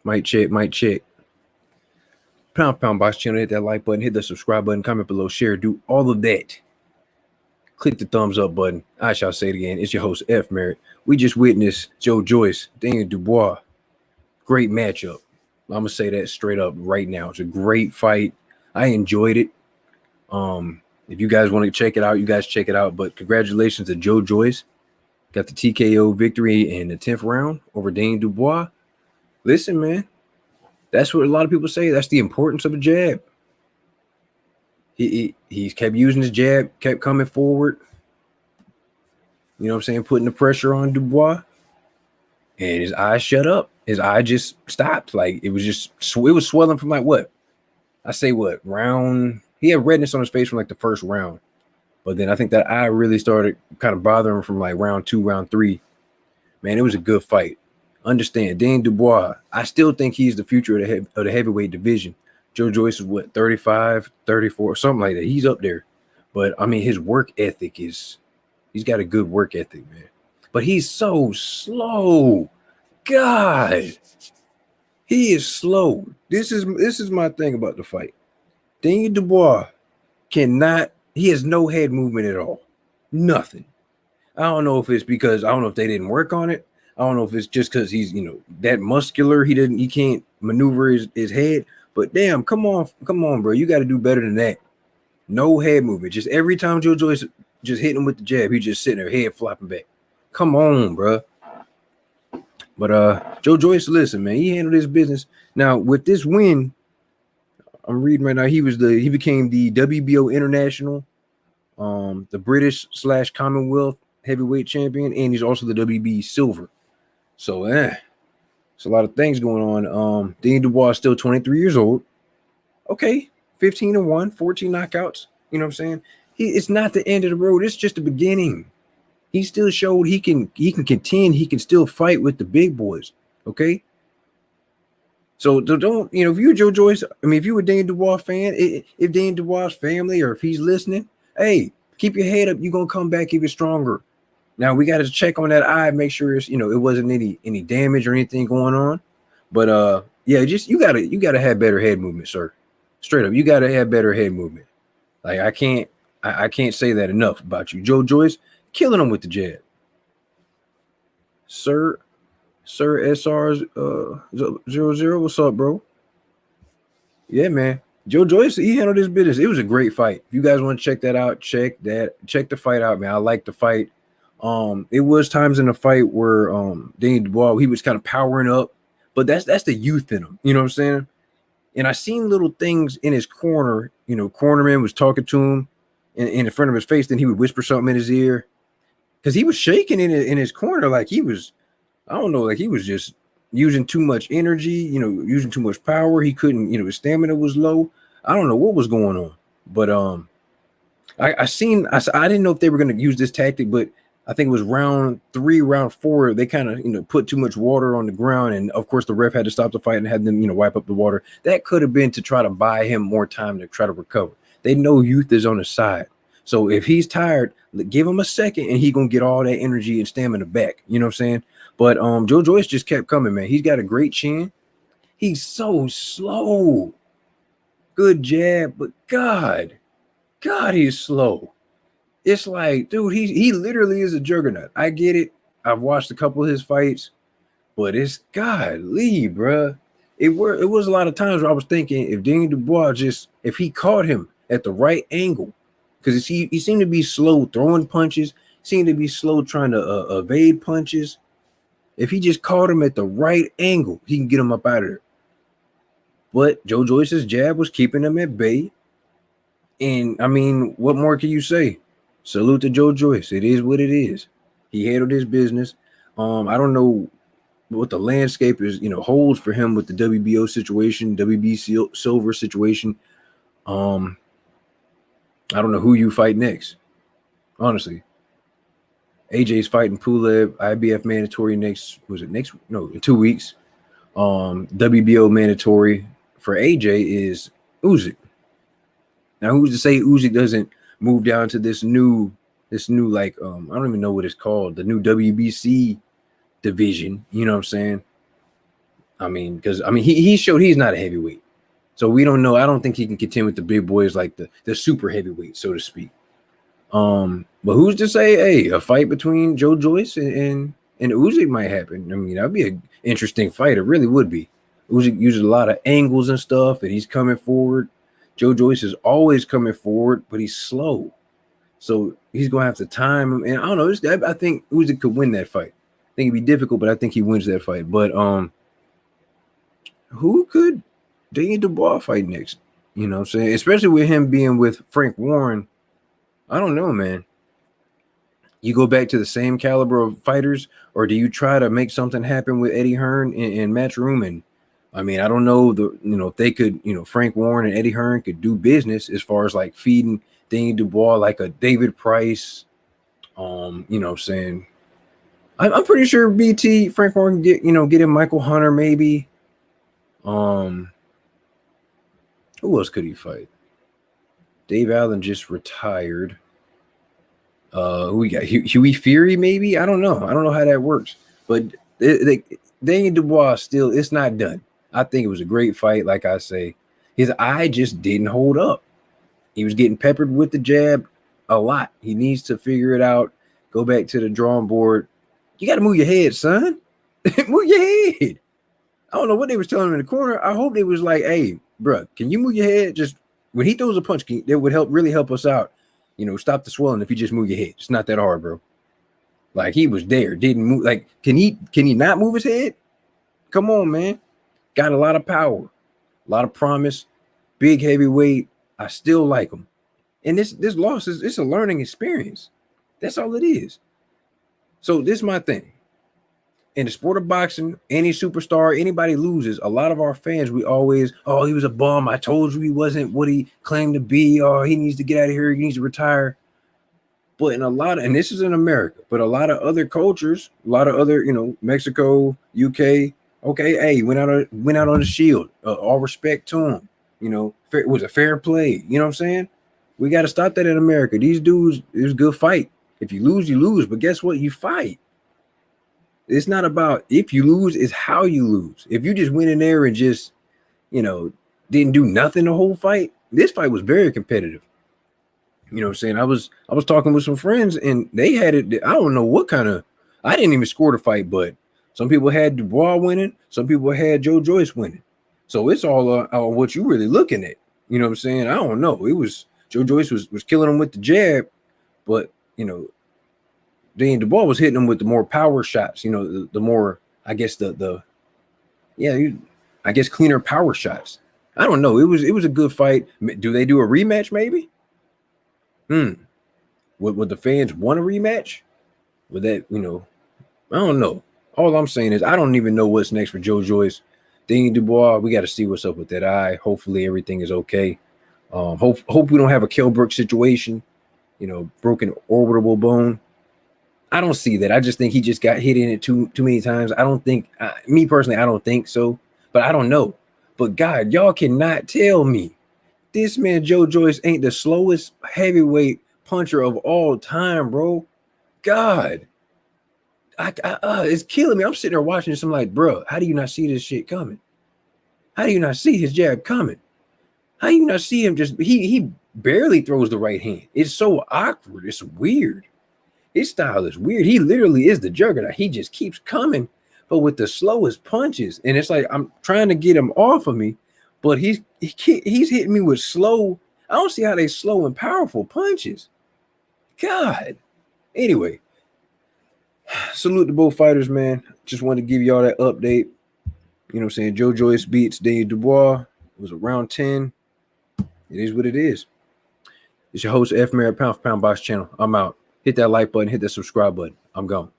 Mic check, mic check. Pound Box channel, hit that like button, hit the subscribe button, comment below, share, do all of that. Click the thumbs up button. I shall say it again. It's your host, F. Merritt. We just witnessed Joyce, Dubois. Great matchup. I'm going to say that straight up right now. It's a great fight. I enjoyed it. If you guys want to check it out, you guys check it out. But congratulations to Joyce. Got the TKO victory in the 10th round over Dubois. Listen, man. That's what a lot of people say. That's the importance of a jab. He's kept using his jab, kept coming forward. You know what I'm saying? Putting the pressure on Dubois. And his eyes shut up. His eye just stopped. Like, it was swelling from like what? I say what? Round. He had redness on his face from like the first round. But then I think that eye really started kind of bothering him from like round 2, round 3. Man, it was a good fight. Understand, Dubois, I still think he's the future of the heavyweight division. Joyce is what, 35, 34, something like that. He's up there. But, I mean, his work ethic he's got a good work ethic, man. But he's so slow. God. He is slow. This is my thing about the fight. Dubois he has no head movement at all. Nothing. I don't know if it's because, I don't know if they didn't work on it. I don't know if it's just because he's, that muscular. He can't maneuver his head. But damn, come on, bro. You got to do better than that. No head movement. Just every time Joyce just hit him with the jab, he just sitting there, head flopping back. Come on, bro. But Joyce, listen, man, he handled his business. Now with this win, I'm reading right now. He became the WBO International, the British/Commonwealth heavyweight champion, and he's also the WB Silver. So, it's a lot of things going on. Dubois is still 23 years old. Okay, 15-1, 14 knockouts. You know what I'm saying? It's not the end of the road. It's just the beginning. He still showed he can contend. He can still fight with the big boys. Okay. So don't, if you're Joyce, I mean, if you're a Dubois fan, if Dubois' family or if he's listening, hey, keep your head up. You're gonna come back even stronger. Now we got to check on that eye, make sure it's, it wasn't any damage or anything going on. But yeah, just you gotta have better head movement, sir. Straight up, you gotta have better head movement. Like I can't say that enough about you, Joyce, killing him with the jab. Sir SR 00, what's up, bro? Yeah, man. Joyce, he handled his business. It was a great fight. If you guys want to check that out, check the fight out, man. I like the fight. It was times in the fight where Dubois, he was kind of powering up, but that's the youth in him. You know what I'm saying? And I seen little things in his corner. Cornerman was talking to him in front of his face. Then he would whisper something in his ear because he was shaking in his corner like he was, I don't know, like he was just using too much energy. Using too much power. He couldn't. His stamina was low. I don't know what was going on, but I didn't know if they were going to use this tactic, but I think it was round 3, round 4. They kind of, put too much water on the ground. And of course the ref had to stop the fight and had them, wipe up the water. That could have been to try to buy him more time to try to recover. They know youth is on his side. So if he's tired, give him a second and he going to get all that energy and stamina back. You know what I'm saying? But Joyce just kept coming, man. He's got a great chin. He's so slow. Good jab, but God, he's slow. It's like, dude, he literally is a juggernaut. I get it. I've watched a couple of his fights, but it's godly, bro. It was a lot of times where I was thinking if Dubois if he caught him at the right angle, because he seemed to be slow throwing punches, seemed to be slow trying to evade punches. If he just caught him at the right angle, he can get him up out of there. But Joyce's jab was keeping him at bay. And I mean, what more can you say? Salute to Joyce. It is what it is. He handled his business. I don't know what the landscape is, holds for him with the WBO situation, WB Silver situation. I don't know who you fight next. Honestly, AJ's fighting Pulev, IBF mandatory in 2 weeks. WBO mandatory for AJ is Usyk. Now, who's to say Usyk doesn't move down to this new like I don't even know what it's called, the new WBC division, you know what I'm saying? I mean, because he showed he's not a heavyweight, so we don't know. I don't think he can contend with the big boys like the super heavyweight, so to speak. But who's to say, hey, a fight between Joe Joyce and Usyk might happen? I mean, that'd be an interesting fight. It really would be. Usyk uses a lot of angles and stuff, and he's coming forward. Joe Joyce is always coming forward, but he's slow. So he's gonna have to time him. And I don't know. I think Usyk could win that fight. I think it'd be difficult, but I think he wins that fight. But who could Daniel Dubois fight next? You know what I'm saying? Especially with him being with Frank Warren. I don't know, man. You go back to the same caliber of fighters, or do you try to make something happen with Eddie Hearn and Matchroom? And I mean, I don't know if they could, Frank Warren and Eddie Hearn could do business as far as like feeding Daniel Dubois like a David Price. Saying I'm pretty sure BT Frank Warren can get him Michael Hunter maybe. Who else could he fight? Dave Allen just retired. Who we got? Huey Fury, maybe? I don't know. I don't know how that works. But Daniel Dubois still, it's not done. I think it was a great fight. Like I say, his eye just didn't hold up. He was getting peppered with the jab a lot. He needs to figure it out. Go back to the drawing board. You got to move your head, son. Move your head. I don't know what they was telling him in the corner. I hope they was like, hey, bro, can you move your head? Just when he throws a punch, that would really help us out. Stop the swelling if you just move your head. It's not that hard, bro. Like he was there, didn't move. Like, can he not move his head? Come on, man. Got a lot of power, a lot of promise, big heavyweight. I still like him. And this loss it's a learning experience. That's all it is. So this is my thing. In the sport of boxing, any superstar, anybody loses, a lot of our fans, we always, he was a bum. I told you he wasn't what he claimed to be. Oh, he needs to get out of here. He needs to retire. But in and this is in America, but a lot of other cultures, a lot of other, Mexico, UK, okay, hey, went out on the shield. All respect to him. It was a fair play. You know what I'm saying? We got to stop that in America. These dudes, it was a good fight. If you lose, you lose. But guess what? You fight. It's not about if you lose, it's how you lose. If you just went in there and just, didn't do nothing the whole fight, this fight was very competitive. You know what I'm saying? I was talking with some friends and they had it. I don't know what kind of, I didn't even score the fight, but some people had Dubois winning. Some people had Joe Joyce winning. So it's all on what you really looking at. You know what I'm saying? I don't know. It was Joe Joyce was killing him with the jab, but, Daniel Dubois was hitting him with the more power shots, the more, I guess, I guess cleaner power shots. I don't know. It was a good fight. Do they do a rematch maybe? Would the fans want a rematch? Would that, I don't know. All I'm saying is I don't even know what's next for Joe Joyce. Daniel Dubois, we got to see what's up with that eye. Hopefully everything is okay. Hope we don't have a Kell Brook situation, broken orbital bone. I don't see that. I just think he just got hit in it too many times. I don't think, me personally, I don't think so, but I don't know. But God, y'all cannot tell me this man Joe Joyce ain't the slowest heavyweight puncher of all time, bro. God, it's killing me. I'm sitting there watching this. I'm like, bro, how do you not see this shit coming? How do you not see his jab coming? How do you not see him he barely throws the right hand? It's so awkward. It's weird. His style is weird. He literally is the juggernaut. He just keeps coming, but with the slowest punches. And it's like I'm trying to get him off of me, but he's hitting me with slow. I don't see how they slow and powerful punches. God. Anyway, salute to both fighters, man. Just wanted to give y'all that update. You know what I'm saying? Joe Joyce beats Daniel Dubois. It was around 10. It is what it is. It's your host, F. Merritt, Pound for Pound Box Channel. I'm out. Hit that like button, hit that subscribe button. I'm gone.